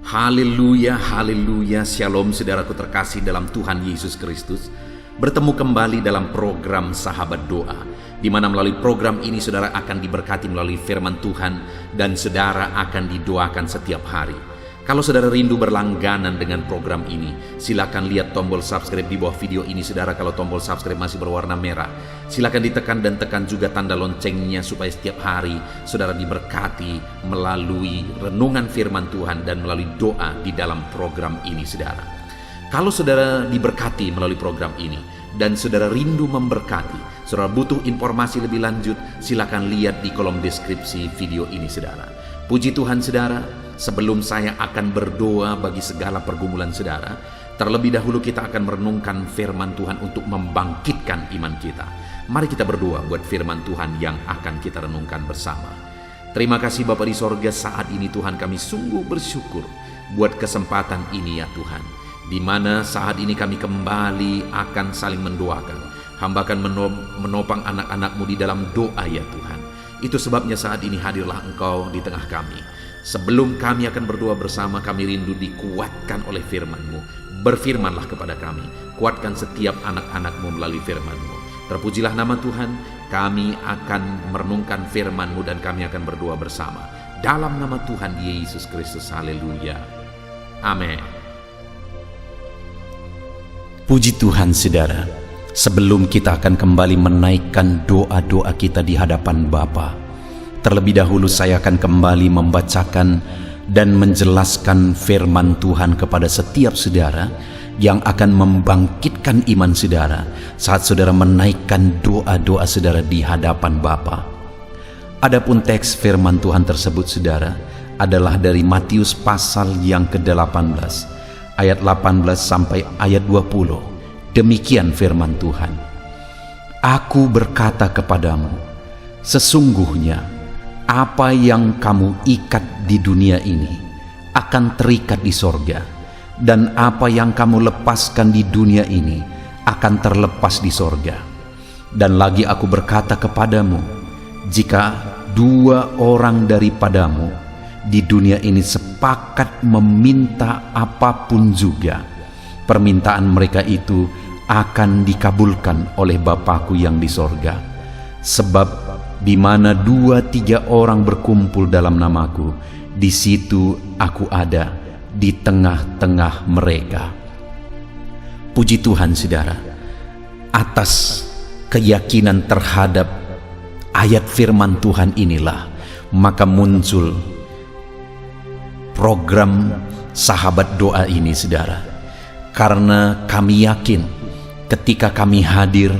Haleluya, haleluya, shalom saudaraku terkasih dalam Tuhan Yesus Kristus. Bertemu kembali dalam program Sahabat Doa, di mana melalui program ini saudara akan diberkati melalui firman Tuhan dan saudara akan didoakan setiap hari. Kalau saudara rindu berlangganan dengan program ini, silakan lihat tombol subscribe di bawah video ini saudara. Kalau tombol subscribe masih berwarna merah, silakan ditekan dan tekan juga tanda loncengnya supaya setiap hari saudara diberkati melalui renungan firman Tuhan dan melalui doa di dalam program ini saudara. Kalau saudara diberkati melalui program ini dan saudara rindu memberkati, saudara butuh informasi lebih lanjut, silakan lihat di kolom deskripsi video ini saudara. Puji Tuhan saudara, sebelum saya akan berdoa bagi segala pergumulan saudara, terlebih dahulu kita akan merenungkan firman Tuhan untuk membangkitkan iman kita. Mari kita berdoa buat firman Tuhan yang akan kita renungkan bersama. Terima kasih Bapa di sorga, saat ini Tuhan kami sungguh bersyukur buat kesempatan ini ya Tuhan, di mana saat ini kami kembali akan saling mendoakan. Hamba akan menopang anak-anak-Mu di dalam doa ya Tuhan. Itu sebabnya saat ini hadirlah Engkau di tengah kami. Sebelum kami akan berdoa bersama, kami rindu dikuatkan oleh firman-Mu. Berfirmanlah kepada kami, kuatkan setiap anak-anak-Mu melalui firman-Mu. Terpujilah nama Tuhan, kami akan merenungkan firman-Mu dan kami akan berdoa bersama. Dalam nama Tuhan Yesus Kristus, haleluya. Amin. Puji Tuhan saudara, sebelum kita akan kembali menaikkan doa-doa kita di hadapan Bapa, terlebih dahulu saya akan kembali membacakan dan menjelaskan firman Tuhan kepada setiap saudara yang akan membangkitkan iman saudara saat saudara menaikkan doa-doa saudara di hadapan Bapa. Adapun teks firman Tuhan tersebut saudara adalah dari Matius pasal yang ke-18 ayat 18 sampai ayat 20. Demikian firman Tuhan. Aku berkata kepadamu, sesungguhnya apa yang kamu ikat di dunia ini akan terikat di sorga, dan apa yang kamu lepaskan di dunia ini akan terlepas di sorga. Dan lagi aku berkata kepadamu, jika dua orang daripadamu di dunia ini sepakat meminta apapun juga, permintaan mereka itu akan dikabulkan oleh Bapa-Ku yang di sorga. Sebab di mana 2-3 orang berkumpul dalam nama-Ku, di situ Aku ada di tengah-tengah mereka. Puji Tuhan saudara, atas keyakinan terhadap ayat firman Tuhan inilah maka muncul program Sahabat Doa ini saudara. Karena kami yakin ketika kami hadir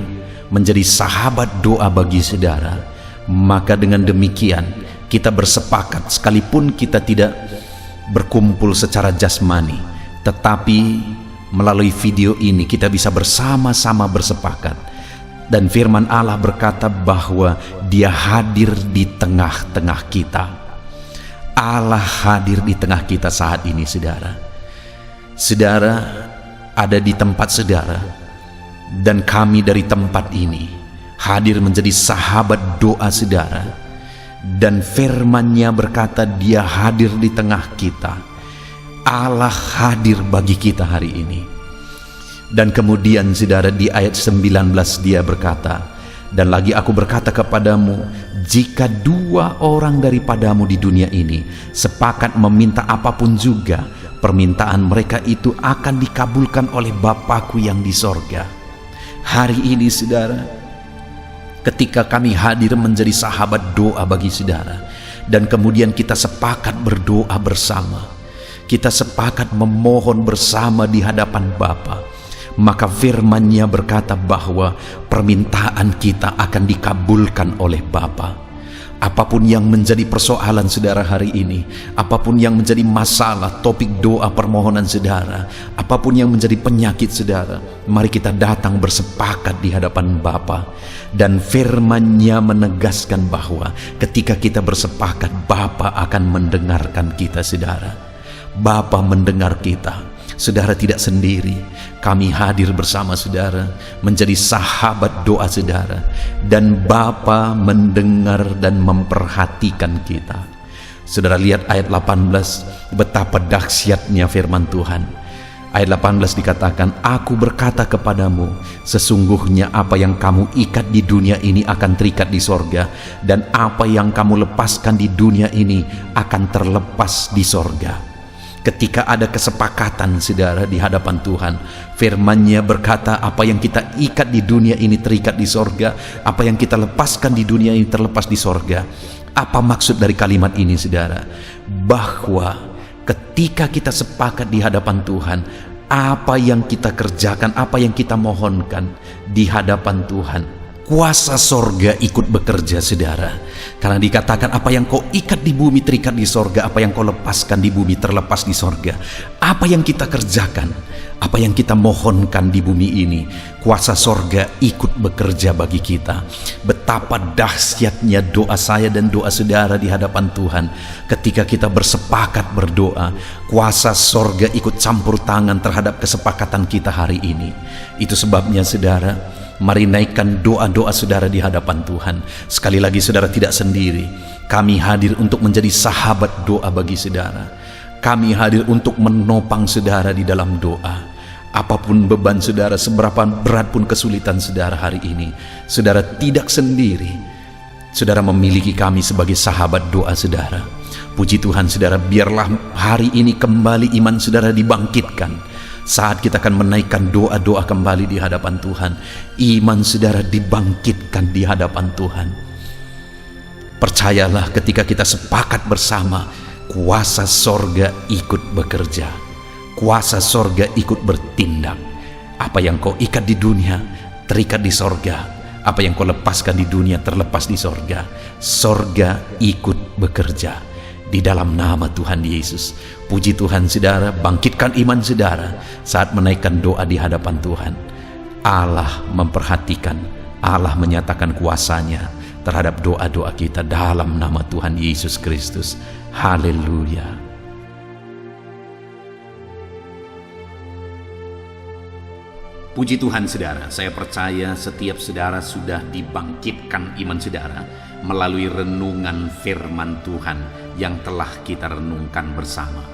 menjadi sahabat doa bagi saudara, maka dengan demikian kita bersepakat, sekalipun kita tidak berkumpul secara jasmani, tetapi melalui video ini kita bisa bersama-sama bersepakat. Dan firman Allah berkata bahwa Dia hadir di tengah-tengah kita. Allah hadir di tengah kita saat ini saudara. Saudara ada di tempat saudara, dan kami dari tempat ini hadir menjadi sahabat doa saudara. Dan firman-Nya berkata Dia hadir di tengah kita. Allah hadir bagi kita hari ini. Dan kemudian saudara di ayat 19 Dia berkata, dan lagi aku berkata kepadamu, jika 2 orang daripadamu di dunia ini sepakat meminta apapun juga, permintaan mereka itu akan dikabulkan oleh Bapa-Ku yang di sorga. Hari ini saudara, ketika kami hadir menjadi sahabat doa bagi saudara, dan kemudian kita sepakat berdoa bersama, kita sepakat memohon bersama di hadapan Bapa, maka firman-Nya berkata bahwa permintaan kita akan dikabulkan oleh Bapa. Apapun yang menjadi persoalan saudara hari ini, apapun yang menjadi masalah, topik doa permohonan saudara, apapun yang menjadi penyakit saudara, mari kita datang bersepakat di hadapan Bapa. Dan firman-Nya menegaskan bahwa ketika kita bersepakat, Bapa akan mendengarkan kita saudara. Bapa mendengar kita. Saudara tidak sendiri, kami hadir bersama saudara menjadi sahabat doa saudara, dan Bapa mendengar dan memperhatikan kita. Saudara lihat ayat 18, betapa dahsyatnya firman Tuhan. Ayat 18 dikatakan, aku berkata kepadamu, sesungguhnya apa yang kamu ikat di dunia ini akan terikat di sorga, dan apa yang kamu lepaskan di dunia ini akan terlepas di sorga. Ketika ada kesepakatan saudara di hadapan Tuhan, firman-Nya berkata apa yang kita ikat di dunia ini terikat di sorga, apa yang kita lepaskan di dunia ini terlepas di sorga. Apa maksud dari kalimat ini saudara? Bahwa ketika kita sepakat di hadapan Tuhan, apa yang kita kerjakan, apa yang kita mohonkan di hadapan Tuhan, kuasa sorga ikut bekerja saudara. Karena dikatakan apa yang kau ikat di bumi terikat di sorga, apa yang kau lepaskan di bumi terlepas di sorga. Apa yang kita kerjakan, apa yang kita mohonkan di bumi ini, kuasa sorga ikut bekerja bagi kita. Betapa dahsyatnya doa saya dan doa saudara di hadapan Tuhan. Ketika kita bersepakat berdoa, kuasa sorga ikut campur tangan terhadap kesepakatan kita hari ini. Itu sebabnya saudara, mari naikkan doa-doa saudara di hadapan Tuhan. Sekali lagi saudara tidak sendiri. Kami hadir untuk menjadi sahabat doa bagi saudara. Kami hadir untuk menopang saudara di dalam doa. Apapun beban saudara, seberapa berat pun kesulitan saudara hari ini, saudara tidak sendiri. Saudara memiliki kami sebagai sahabat doa saudara. Puji Tuhan saudara, biarlah hari ini kembali iman saudara dibangkitkan. Saat kita akan menaikkan doa-doa kembali di hadapan Tuhan, iman saudara dibangkitkan di hadapan Tuhan. Percayalah, ketika kita sepakat bersama, kuasa sorga ikut bekerja, kuasa sorga ikut bertindak. Apa yang kau ikat di dunia terikat di sorga, apa yang kau lepaskan di dunia terlepas di sorga. Sorga ikut bekerja di dalam nama Tuhan Yesus. Puji Tuhan saudara, bangkitkan iman saudara saat menaikkan doa di hadapan Tuhan. Allah memperhatikan, Allah menyatakan kuasa-Nya terhadap doa-doa kita dalam nama Tuhan Yesus Kristus. Haleluya. Puji Tuhan saudara, saya percaya setiap saudara sudah dibangkitkan iman saudara melalui renungan firman Tuhan yang telah kita renungkan bersama.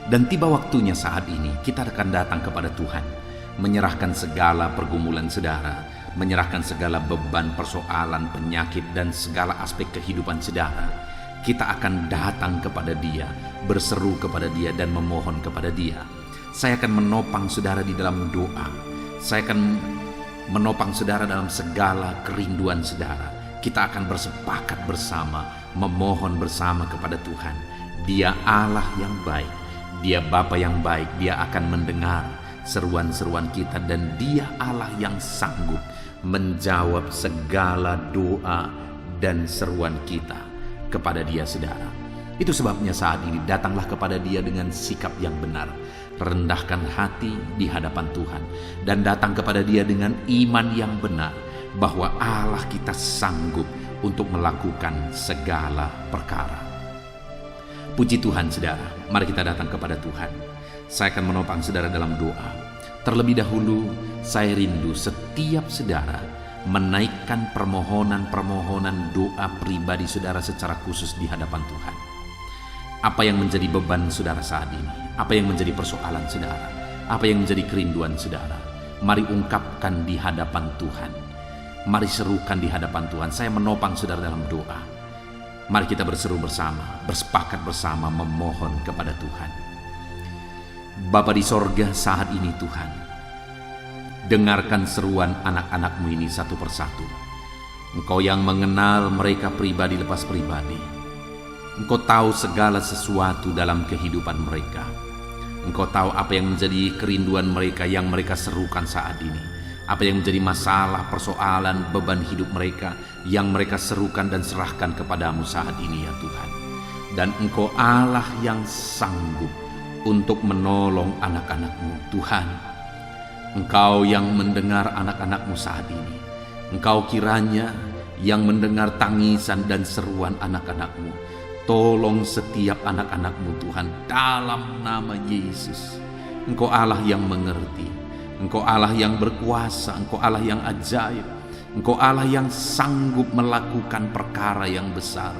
Dan tiba waktunya saat ini kita akan datang kepada Tuhan, menyerahkan segala pergumulan saudara, menyerahkan segala beban, persoalan, penyakit, dan segala aspek kehidupan saudara. Kita akan datang kepada Dia, berseru kepada Dia, dan memohon kepada Dia. Saya akan menopang saudara di dalam doa. Saya akan menopang saudara dalam segala kerinduan saudara. Kita akan bersepakat bersama, memohon bersama kepada Tuhan. Dia Allah yang baik, Dia Bapa yang baik. Dia akan mendengar seruan-seruan kita, dan Dia Allah yang sanggup menjawab segala doa dan seruan kita kepada Dia saudara. Itu sebabnya saat ini datanglah kepada Dia dengan sikap yang benar. Rendahkan hati di hadapan Tuhan dan datang kepada Dia dengan iman yang benar bahwa Allah kita sanggup untuk melakukan segala perkara. Puji Tuhan saudara, mari kita datang kepada Tuhan. Saya akan menopang saudara dalam doa. Terlebih dahulu saya rindu setiap saudara menaikkan permohonan-permohonan doa pribadi saudara secara khusus di hadapan Tuhan. Apa yang menjadi beban saudara saat ini? Apa yang menjadi persoalan saudara? Apa yang menjadi kerinduan saudara? Mari ungkapkan di hadapan Tuhan. Mari serukan di hadapan Tuhan. Saya menopang saudara dalam doa. Mari kita berseru bersama, bersepakat bersama memohon kepada Tuhan. Bapa di sorga, saat ini Tuhan, dengarkan seruan anak-anak-Mu ini satu persatu. Engkau yang mengenal mereka pribadi lepas pribadi. Engkau tahu segala sesuatu dalam kehidupan mereka. Engkau tahu apa yang menjadi kerinduan mereka yang mereka serukan saat ini. Apa yang menjadi masalah, persoalan, beban hidup mereka yang mereka serukan dan serahkan kepadamu saat ini ya Tuhan. Dan Engkau Allah yang sanggup untuk menolong anak-anak-Mu Tuhan. Engkau yang mendengar anak-anak-Mu saat ini. Engkau kiranya yang mendengar tangisan dan seruan anak-anak-Mu. Tolong setiap anak-anak-Mu Tuhan dalam nama Yesus. Engkau Allah yang mengerti, Engkau Allah yang berkuasa, Engkau Allah yang ajaib, Engkau Allah yang sanggup melakukan perkara yang besar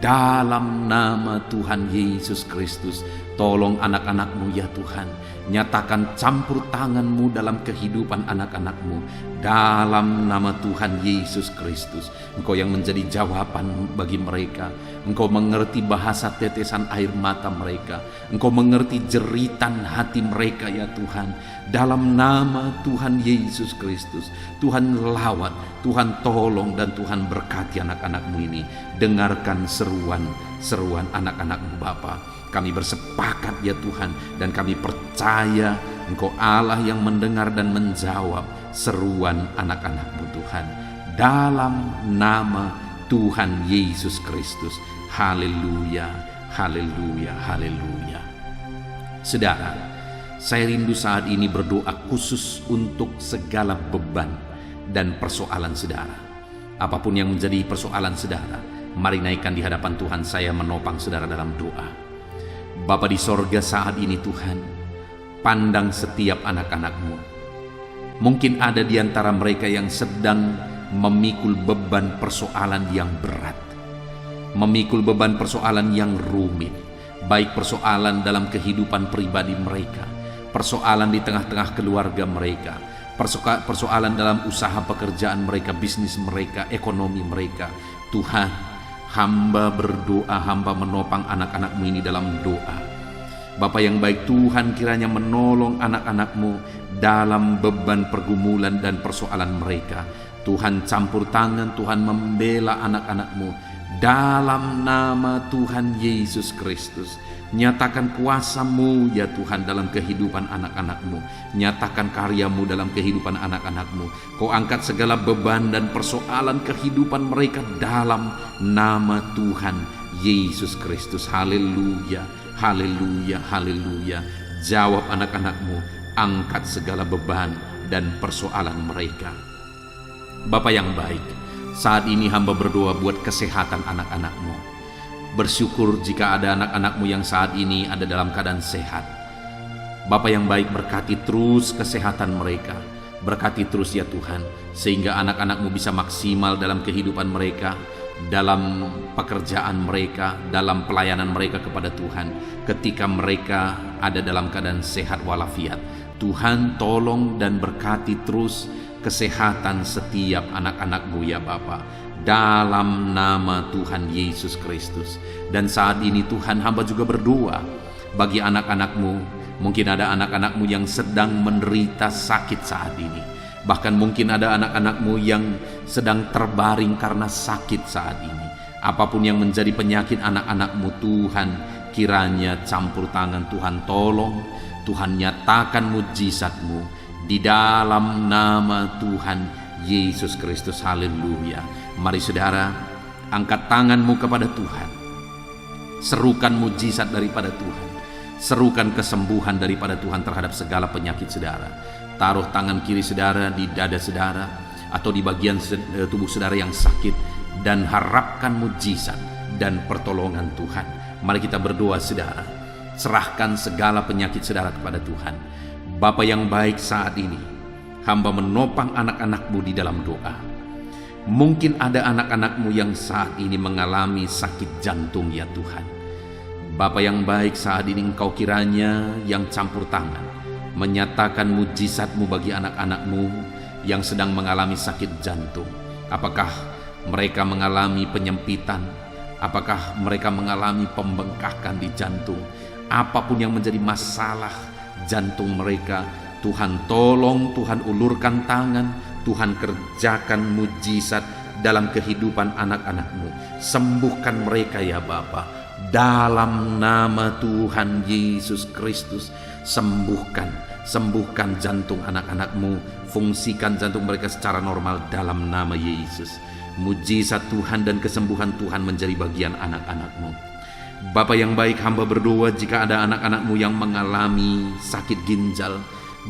dalam nama Tuhan Yesus Kristus. Tolong anak-anak-Mu ya Tuhan, nyatakan campur tangan-Mu dalam kehidupan anak-anak-Mu dalam nama Tuhan Yesus Kristus. Engkau yang menjadi jawaban bagi mereka. Engkau mengerti bahasa tetesan air mata mereka. Engkau mengerti jeritan hati mereka ya Tuhan. Dalam nama Tuhan Yesus Kristus, Tuhan lawat, Tuhan tolong, dan Tuhan berkati anak-anak-Mu ini. Dengarkan seruan anak-anak-Mu Bapa. Kami bersepakat ya Tuhan, dan kami percaya Engkau Allah yang mendengar dan menjawab seruan anak-anak-Mu Tuhan. Dalam nama Tuhan Yesus Kristus. Haleluya, haleluya, haleluya. Saudara, saya rindu saat ini berdoa khusus untuk segala beban dan persoalan saudara. Apapun yang menjadi persoalan saudara, mari naikkan di hadapan Tuhan. Saya menopang saudara dalam doa. Bapa di sorga, saat ini Tuhan, pandang setiap anak-anak-Mu. Mungkin ada di antara mereka yang sedang memikul beban persoalan yang berat, memikul beban persoalan yang rumit, baik persoalan dalam kehidupan pribadi mereka, persoalan di tengah-tengah keluarga mereka, persoalan dalam usaha pekerjaan mereka, bisnis mereka, ekonomi mereka. Tuhan, hamba berdoa, hamba menopang anak-anak-Mu ini dalam doa. Bapa yang baik, Tuhan kiranya menolong anak-anak-Mu dalam beban pergumulan dan persoalan mereka. Tuhan campur tangan, Tuhan membela anak-anak-Mu dalam nama Tuhan Yesus Kristus. Nyatakan kuasa-Mu ya Tuhan dalam kehidupan anak-anak-Mu. Nyatakan karya-Mu dalam kehidupan anak-anak-Mu. Kau angkat segala beban dan persoalan kehidupan mereka dalam nama Tuhan Yesus Kristus. Haleluya, haleluya, haleluya. Jawab anak-anak-Mu, angkat segala beban dan persoalan mereka. Bapa yang baik, saat ini hamba berdoa buat kesehatan anak-anak-Mu. Bersyukur jika ada anak-anak-Mu yang saat ini ada dalam keadaan sehat. Bapa yang baik, berkati terus kesehatan mereka. Berkati terus ya Tuhan, sehingga anak-anak-Mu bisa maksimal dalam kehidupan mereka, dalam pekerjaan mereka, dalam pelayanan mereka kepada Tuhan, ketika mereka ada dalam keadaan sehat walafiat. Tuhan tolong dan berkati terus kesehatan setiap anak-anak-Mu ya Bapa, dalam nama Tuhan Yesus Kristus. Dan saat ini Tuhan, hamba juga berdoa bagi anak-anak-Mu. Mungkin ada anak-anak-Mu yang sedang menderita sakit saat ini. Bahkan mungkin ada anak-anak-Mu yang sedang terbaring karena sakit saat ini. Apapun yang menjadi penyakit anak-anak-Mu, Tuhan kiranya campur tangan, Tuhan tolong, Tuhan nyatakan mujizat-Mu di dalam nama Tuhan Yesus Kristus. Haleluya. Mari saudara, angkat tangan-Mu kepada Tuhan. Serukan mujizat daripada Tuhan. Serukan kesembuhan daripada Tuhan terhadap segala penyakit saudara. Taruh tangan kiri saudara di dada saudara atau di bagian tubuh saudara yang sakit, dan harapkan mujizat dan pertolongan Tuhan. Mari kita berdoa saudara. Serahkan segala penyakit saudara kepada Tuhan. Bapa yang baik, saat ini hamba menopang anak-anak-Mu di dalam doa. Mungkin ada anak-anak-Mu yang saat ini mengalami sakit jantung ya Tuhan. Bapa yang baik, saat ini Engkau kiranya yang campur tangan, menyatakan mujizat-Mu bagi anak-anak-Mu yang sedang mengalami sakit jantung. Apakah mereka mengalami penyempitan? Apakah mereka mengalami pembengkakan di jantung? Apapun yang menjadi masalah jantung mereka, Tuhan tolong, Tuhan ulurkan tangan, Tuhan kerjakan mujizat dalam kehidupan anak-anak-Mu. Sembuhkan mereka ya Bapa, dalam nama Tuhan Yesus Kristus. Sembuhkan jantung anak-anak-Mu, fungsikan jantung mereka secara normal dalam nama Yesus. Mujizat Tuhan dan kesembuhan Tuhan menjadi bagian anak-anak-Mu. Bapa yang baik, hamba berdoa jika ada anak-anak-Mu yang mengalami sakit ginjal,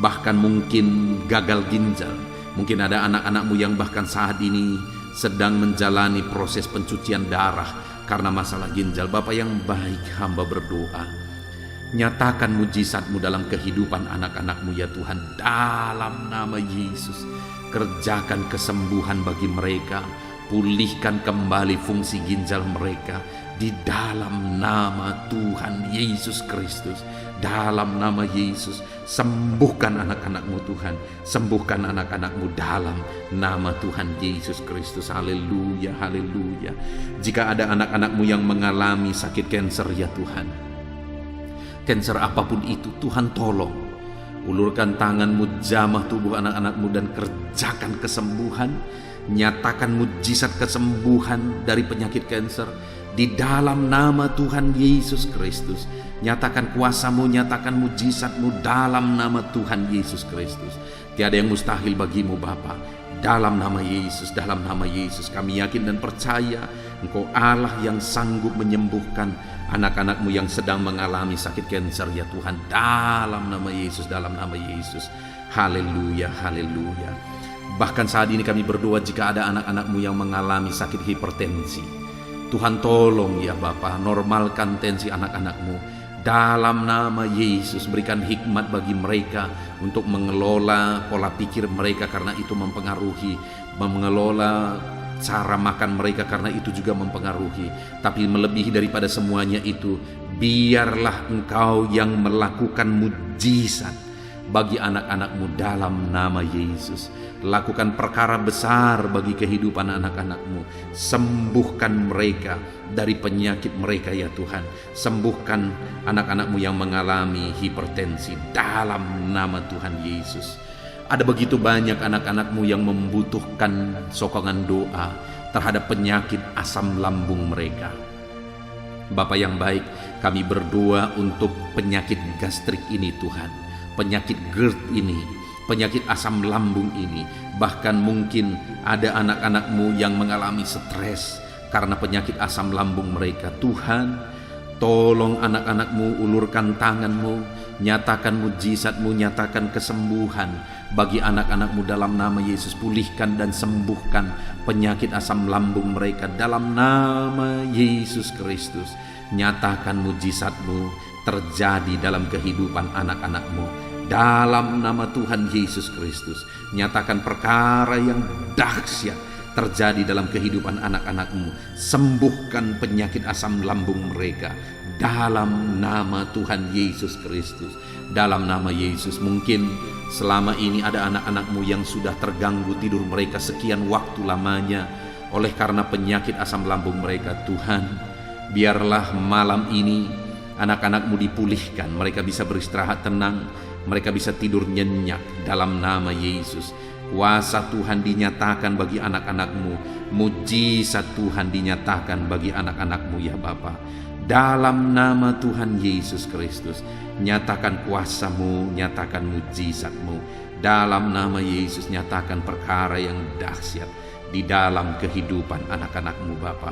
bahkan mungkin gagal ginjal. Mungkin ada anak-anak-Mu yang bahkan saat ini sedang menjalani proses pencucian darah karena masalah ginjal. Bapa yang baik, hamba berdoa, nyatakan mujizat-Mu dalam kehidupan anak-anak-Mu ya Tuhan, dalam nama Yesus. Kerjakan kesembuhan bagi mereka, pulihkan kembali fungsi ginjal mereka di dalam nama Tuhan Yesus Kristus. Dalam nama Yesus, sembuhkan anak-anak-Mu Tuhan, sembuhkan anak-anak-Mu dalam nama Tuhan Yesus Kristus. Haleluya, haleluya. Jika ada anak-anak-Mu yang mengalami sakit kanker ya Tuhan, kanker apapun itu, Tuhan tolong. Ulurkan tangan-Mu, jamah tubuh anak-anak-Mu dan kerjakan kesembuhan. Nyatakan mujizat kesembuhan dari penyakit kanker di dalam nama Tuhan Yesus Kristus. Nyatakan kuasa-Mu, nyatakan mujizat-Mu dalam nama Tuhan Yesus Kristus. Tiada yang mustahil bagi-Mu Bapa. Dalam nama Yesus, dalam nama Yesus kami yakin dan percaya Engkau Allah yang sanggup menyembuhkan anak-anak-Mu yang sedang mengalami sakit kanker ya Tuhan. Dalam nama Yesus, dalam nama Yesus. Haleluya, haleluya. Bahkan saat ini kami berdoa jika ada anak-anak-Mu yang mengalami sakit hipertensi. Tuhan tolong ya Bapa, normalkan tensi anak-anak-Mu. Dalam nama Yesus berikan hikmat bagi mereka untuk mengelola pola pikir mereka, karena itu mempengaruhi, mengelola cara makan mereka karena itu juga mempengaruhi. Tapi melebihi daripada semuanya itu, biarlah Engkau yang melakukan mujizat bagi anak-anak-Mu dalam nama Yesus. Lakukan perkara besar bagi kehidupan anak-anak-Mu. Sembuhkan mereka dari penyakit mereka ya Tuhan. Sembuhkan anak-anak-Mu yang mengalami hipertensi dalam nama Tuhan Yesus. Ada begitu banyak anak-anak-Mu yang membutuhkan sokongan doa terhadap penyakit asam lambung mereka. Bapa yang baik, kami berdoa untuk penyakit gastrik ini Tuhan, penyakit GERD ini, penyakit asam lambung ini. Bahkan mungkin ada anak-anak-Mu yang mengalami stres karena penyakit asam lambung mereka. Tuhan, tolong anak-anak-Mu, ulurkan tangan-Mu, nyatakan mujizat-Mu, nyatakan kesembuhan bagi anak-anak-Mu dalam nama Yesus. Pulihkan dan sembuhkan penyakit asam lambung mereka dalam nama Yesus Kristus. Nyatakan mujizat-Mu terjadi dalam kehidupan anak-anak-Mu dalam nama Tuhan Yesus Kristus. Nyatakan perkara yang dahsyat terjadi dalam kehidupan anak-anak-Mu. Sembuhkan penyakit asam lambung mereka dalam nama Tuhan Yesus Kristus. Dalam nama Yesus. Mungkin selama ini ada anak-anak-Mu yang sudah terganggu tidur mereka sekian waktu lamanya oleh karena penyakit asam lambung mereka. Tuhan, biarlah malam ini anak-anak-Mu dipulihkan, mereka bisa beristirahat tenang, mereka bisa tidur nyenyak dalam nama Yesus. Kuasa Tuhan dinyatakan bagi anak-anak-Mu, mujizat Tuhan dinyatakan bagi anak-anak-Mu ya Bapa. Dalam nama Tuhan Yesus Kristus, nyatakan kuasa-Mu, nyatakan mujizat-Mu. Dalam nama Yesus, nyatakan perkara yang dahsyat di dalam kehidupan anak-anak-Mu Bapa.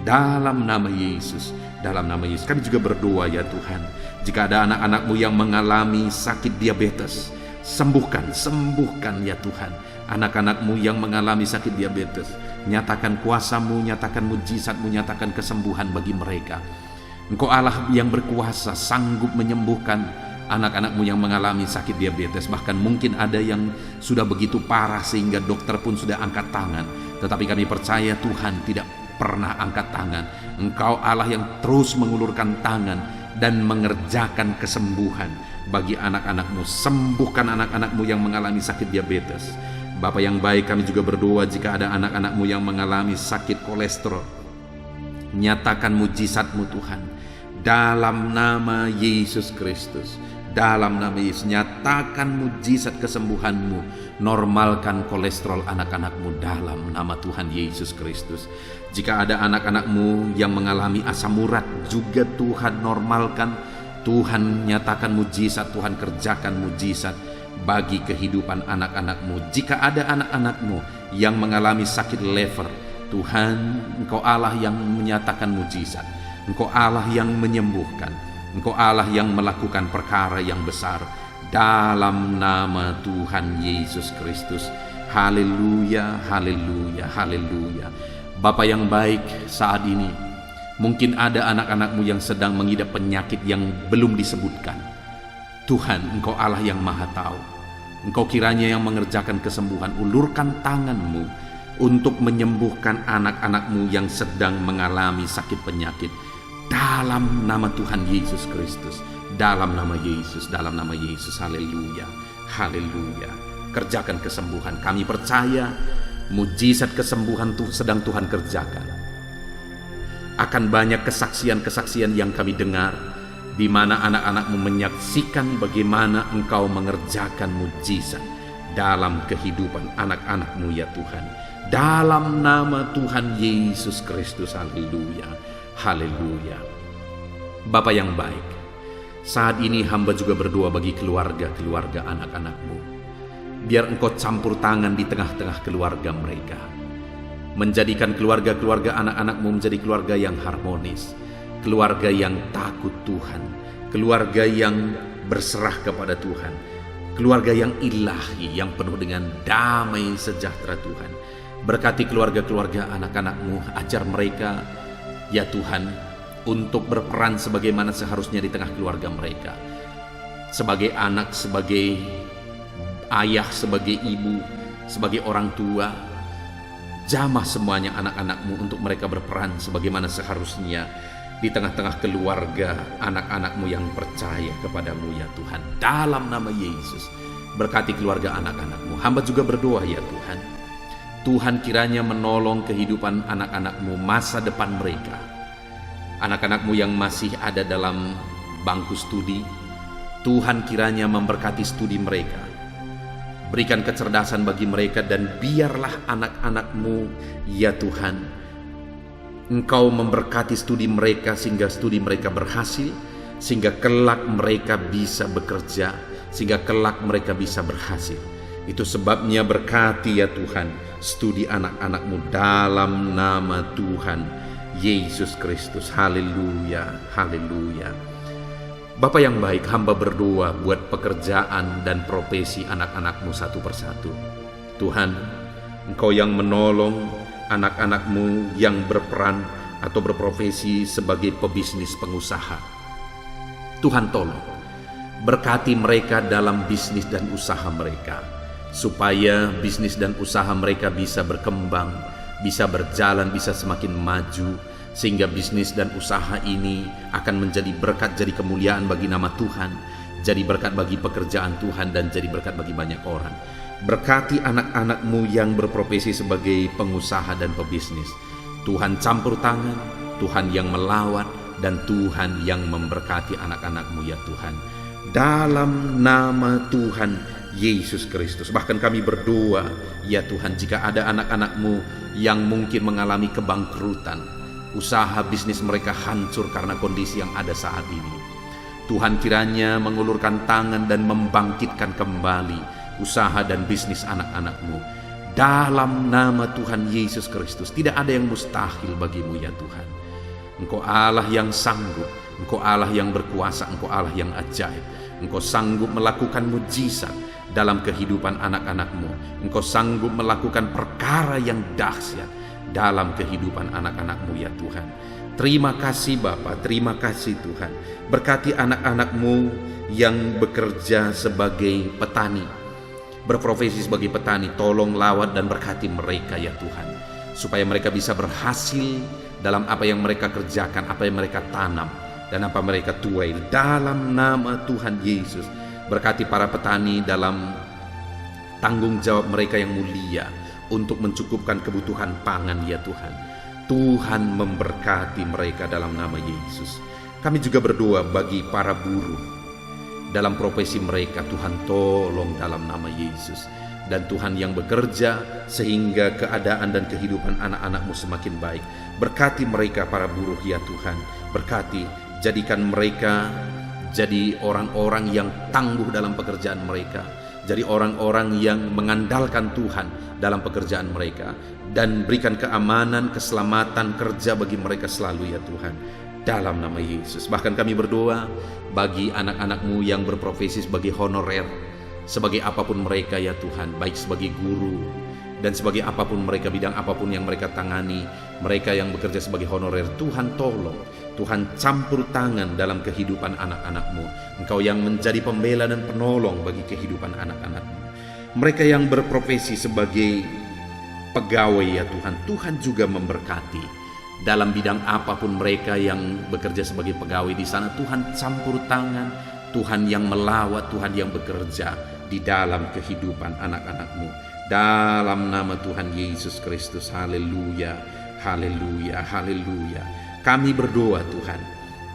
Dalam nama Yesus, dalam nama Yesus. Kami juga berdoa ya Tuhan, jika ada anak-anak-Mu yang mengalami sakit diabetes, sembuhkan ya Tuhan. Anak-anak-Mu yang mengalami sakit diabetes, nyatakan kuasa-Mu, nyatakan mujizat-Mu, nyatakan kesembuhan bagi mereka. Engkau Allah yang berkuasa, sanggup menyembuhkan anak-anak-Mu yang mengalami sakit diabetes. Bahkan mungkin ada yang sudah begitu parah sehingga dokter pun sudah angkat tangan. Tetapi kami percaya Tuhan tidak pernah angkat tangan. Engkau Allah yang terus mengulurkan tangan dan mengerjakan kesembuhan bagi anak-anak-Mu. Sembuhkan anak-anak-Mu yang mengalami sakit diabetes. Bapa yang baik, kami juga berdoa jika ada anak-anak-Mu yang mengalami sakit kolesterol. Nyatakan mujizat-Mu Tuhan dalam nama Yesus Kristus. Dalam nama Yesus, nyatakan mujizat kesembuhan-Mu. Normalkan kolesterol anak-anak-Mu dalam nama Tuhan Yesus Kristus. Jika ada anak-anak-Mu yang mengalami asam urat, juga Tuhan normalkan. Tuhan nyatakan mujizat, Tuhan kerjakan mujizat bagi kehidupan anak-anak-Mu. Jika ada anak-anak-Mu yang mengalami sakit lever, Tuhan, Engkau Allah yang menyatakan mujizat. Engkau Allah yang menyembuhkan. Engkau Allah yang melakukan perkara yang besar dalam nama Tuhan Yesus Kristus. Haleluya, haleluya, haleluya. Bapa yang baik, saat ini mungkin ada anak-anak-Mu yang sedang mengidap penyakit yang belum disebutkan. Tuhan, Engkau Allah yang Maha Tahu. Engkau kiranya yang mengerjakan kesembuhan. Ulurkan tangan-Mu untuk menyembuhkan anak-anak-Mu yang sedang mengalami sakit penyakit. dalam nama Tuhan Yesus Kristus, dalam nama Yesus, dalam nama Yesus. Haleluya, haleluya. Kerjakan kesembuhan. Kami percaya mujizat kesembuhan sedang Tuhan kerjakan. Akan banyak kesaksian-kesaksian yang kami dengar, di mana anak-anak-Mu menyaksikan bagaimana Engkau mengerjakan mujizat dalam kehidupan anak-anak-Mu ya Tuhan. Dalam nama Tuhan Yesus Kristus. Haleluya, haleluya. Bapa yang baik, saat ini hamba juga berdoa bagi keluarga-keluarga anak-anak-Mu. Biar Engkau campur tangan di tengah-tengah keluarga mereka, menjadikan keluarga-keluarga anak-anak-Mu menjadi keluarga yang harmonis, keluarga yang takut Tuhan, keluarga yang berserah kepada Tuhan, keluarga yang ilahi, yang penuh dengan damai sejahtera Tuhan. Berkati keluarga-keluarga anak-anak-Mu, ajar mereka ya Tuhan untuk berperan sebagaimana seharusnya di tengah keluarga mereka, sebagai anak, sebagai ayah, sebagai ibu, sebagai orang tua. Jamah semuanya anak-anak-Mu untuk mereka berperan sebagaimana seharusnya di tengah-tengah keluarga anak-anak-Mu yang percaya kepadamu ya Tuhan. Dalam nama Yesus, berkati keluarga anak-anak-Mu. Hamba juga berdoa ya Tuhan, Tuhan kiranya menolong kehidupan anak-anak-Mu, masa depan mereka. Anak-anak-Mu yang masih ada dalam bangku studi, Tuhan kiranya memberkati studi mereka. Berikan kecerdasan bagi mereka, dan biarlah anak-anak-Mu ya Tuhan, Engkau memberkati studi mereka sehingga studi mereka berhasil, sehingga kelak mereka bisa bekerja, sehingga kelak mereka bisa berhasil. Itu sebabnya berkati ya Tuhan studi anak-anak-Mu dalam nama Tuhan Yesus Kristus. Haleluya, haleluya. Bapa yang baik, hamba berdoa buat pekerjaan dan profesi anak-anak-Mu satu persatu. Tuhan, Engkau yang menolong anak-anak-Mu yang berperan atau berprofesi sebagai pebisnis pengusaha. Tuhan tolong, berkati mereka dalam bisnis dan usaha mereka, supaya bisnis dan usaha mereka bisa berkembang, bisa berjalan, bisa semakin maju, sehingga bisnis dan usaha ini akan menjadi berkat, jadi kemuliaan bagi nama Tuhan, jadi berkat bagi pekerjaan Tuhan, dan jadi berkat bagi banyak orang. Berkati anak-anak-Mu yang berprofesi sebagai pengusaha dan pebisnis. Tuhan campur tangan, Tuhan yang melawat, dan Tuhan yang memberkati anak-anak-Mu ya Tuhan. Dalam nama Tuhan Yesus Kristus. Bahkan kami berdoa ya Tuhan, jika ada anak-anak-Mu yang mungkin mengalami kebangkrutan, usaha bisnis mereka hancur karena kondisi yang ada saat ini, Tuhan kiranya mengulurkan tangan dan membangkitkan kembali usaha dan bisnis anak-anak-Mu. Dalam nama Tuhan Yesus Kristus, tidak ada yang mustahil bagi-Mu ya Tuhan. Engkau Allah yang sanggup, Engkau Allah yang berkuasa, Engkau Allah yang ajaib. Engkau sanggup melakukan mujizat dalam kehidupan anak-anak-Mu. Engkau sanggup melakukan perkara yang dahsyat dalam kehidupan anak-anak-Mu ya Tuhan. Terima kasih Bapa, terima kasih Tuhan. Berkati anak-anak-Mu yang bekerja sebagai petani, berprofesi sebagai petani. Tolong lawat dan berkati mereka ya Tuhan, supaya mereka bisa berhasil dalam apa yang mereka kerjakan, apa yang mereka tanam, dan apa mereka tuai. Dalam nama Tuhan Yesus, berkati para petani dalam tanggung jawab mereka yang mulia untuk mencukupkan kebutuhan pangan ya Tuhan. Tuhan memberkati mereka dalam nama Yesus. Kami juga berdoa bagi para buruh dalam profesi mereka. Tuhan tolong dalam nama Yesus. Dan Tuhan yang bekerja sehingga keadaan dan kehidupan anak-anak-Mu semakin baik. Berkati mereka para buruh ya Tuhan. Berkati, jadikan mereka jadi orang-orang yang tangguh dalam pekerjaan mereka, jadi orang-orang yang mengandalkan Tuhan dalam pekerjaan mereka, dan berikan keamanan, keselamatan kerja bagi mereka selalu ya Tuhan, dalam nama Yesus. Bahkan kami berdoa bagi anak-anak-Mu yang berprofesi sebagai honorer, sebagai apapun mereka ya Tuhan, baik sebagai guru dan sebagai apapun mereka, bidang apapun yang mereka tangani, mereka yang bekerja sebagai honorer. Tuhan tolong, Tuhan campur tangan dalam kehidupan anak-anak-Mu. Engkau yang menjadi pembela dan penolong bagi kehidupan anak-anak-Mu. Mereka yang berprofesi sebagai pegawai ya Tuhan, Tuhan juga memberkati. dalam bidang apapun mereka yang bekerja sebagai pegawai di sana. Tuhan campur tangan, Tuhan yang melawat, Tuhan yang bekerja di dalam kehidupan anak-anak-Mu. Dalam nama Tuhan Yesus Kristus, haleluya, haleluya, haleluya. Kami berdoa Tuhan,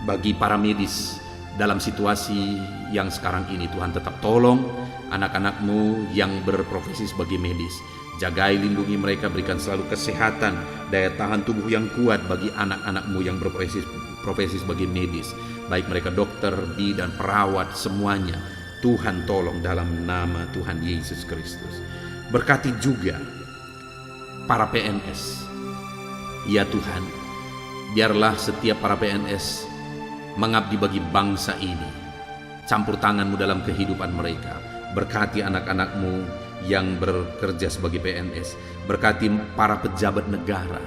bagi para medis dalam situasi yang sekarang ini, Tuhan tetap tolong anak-anak-Mu yang berprofesi sebagai medis. Jagai, lindungi mereka, berikan selalu kesehatan, daya tahan tubuh yang kuat bagi anak-anak-Mu yang berprofesi sebagai medis, baik mereka dokter, bidan, perawat, semuanya. Tuhan tolong dalam nama Tuhan Yesus Kristus. Berkati juga para PNS. Ya Tuhan, biarlah setiap para PNS mengabdi bagi bangsa ini. Campur tangan-Mu dalam kehidupan mereka. Berkati anak-anak-Mu yang bekerja sebagai PNS. Berkati para pejabat negara.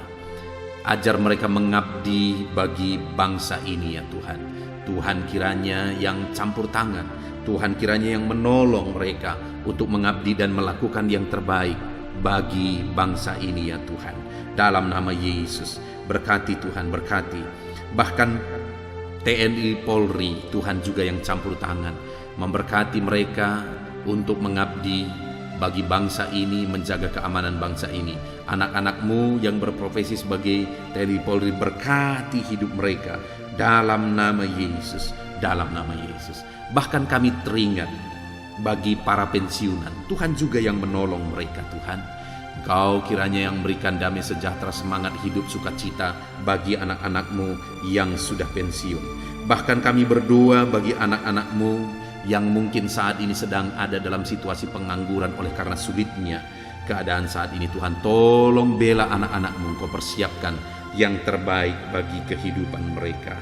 Ajar mereka mengabdi bagi bangsa ini ya Tuhan. Tuhan kiranya yang campur tangan, Tuhan kiranya yang menolong mereka untuk mengabdi dan melakukan yang terbaik bagi bangsa ini ya Tuhan. Dalam nama Yesus, berkati Tuhan, berkati. Bahkan TNI Polri, Tuhan juga yang campur tangan, memberkati mereka untuk mengabdi bagi bangsa ini, menjaga keamanan bangsa ini. Anak-anak-Mu yang berprofesi sebagai TNI Polri, berkati hidup mereka dalam nama Yesus, dalam nama Yesus. Bahkan kami teringat bagi para pensiunan, Tuhan juga yang menolong mereka Tuhan. Engkau kiranya yang memberikan damai sejahtera, semangat hidup, sukacita bagi anak-anak-Mu yang sudah pensiun. Bahkan kami berdoa bagi anak-anak-Mu yang mungkin saat ini sedang ada dalam situasi pengangguran oleh karena sulitnya keadaan saat ini. Tuhan tolong bela anak-anak-Mu, Engkau persiapkan yang terbaik bagi kehidupan mereka.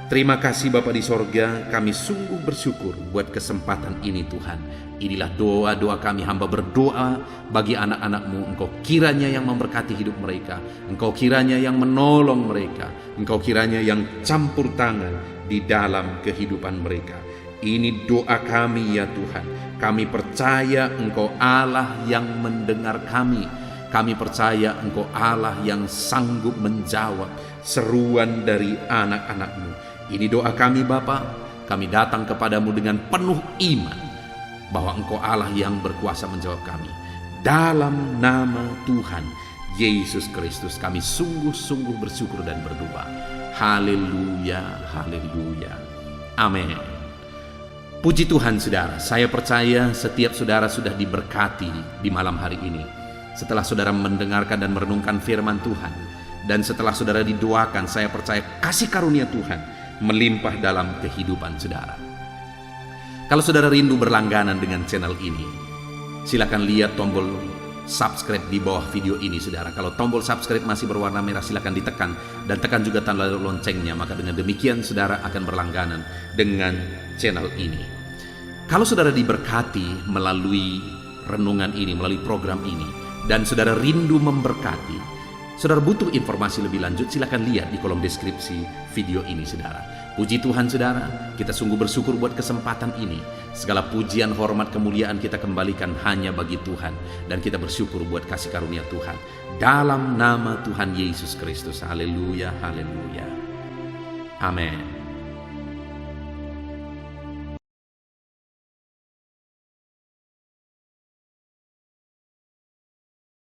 Terima kasih Bapa di sorga, kami sungguh bersyukur buat kesempatan ini Tuhan. Inilah doa-doa kami, hamba berdoa bagi anak-anak-Mu. Engkau kiranya yang memberkati hidup mereka, Engkau kiranya yang menolong mereka, Engkau kiranya yang campur tangan di dalam kehidupan mereka. Ini doa kami ya Tuhan. Kami percaya Engkau Allah yang mendengar kami. Kami percaya Engkau Allah yang sanggup menjawab seruan dari anak-anak-Mu. Ini doa kami Bapa. Kami datang kepadamu dengan penuh iman bahwa Engkau Allah yang berkuasa menjawab kami. Dalam nama Tuhan Yesus Kristus kami sungguh-sungguh bersyukur dan berdoa. Haleluya, haleluya. Amin. Puji Tuhan saudara, saya percaya setiap saudara sudah diberkati di malam hari ini. Setelah saudara mendengarkan dan merenungkan firman Tuhan, dan setelah saudara didoakan, saya percaya kasih karunia Tuhan melimpah dalam kehidupan saudara. Kalau saudara rindu berlangganan dengan channel ini, silakan lihat tombol subscribe di bawah video ini saudara. Kalau tombol subscribe masih berwarna merah, silakan ditekan dan tekan juga tanda loncengnya. Maka dengan demikian saudara akan berlangganan dengan channel ini. Kalau saudara diberkati melalui renungan ini, melalui program ini, dan saudara rindu memberkati, saudara butuh informasi lebih lanjut, silakan lihat di kolom deskripsi video ini saudara. Puji Tuhan saudara, kita sungguh bersyukur buat kesempatan ini. Segala pujian, hormat, kemuliaan kita kembalikan hanya bagi Tuhan. Dan kita bersyukur buat kasih karunia Tuhan. Dalam nama Tuhan Yesus Kristus. Haleluya, haleluya. Amin.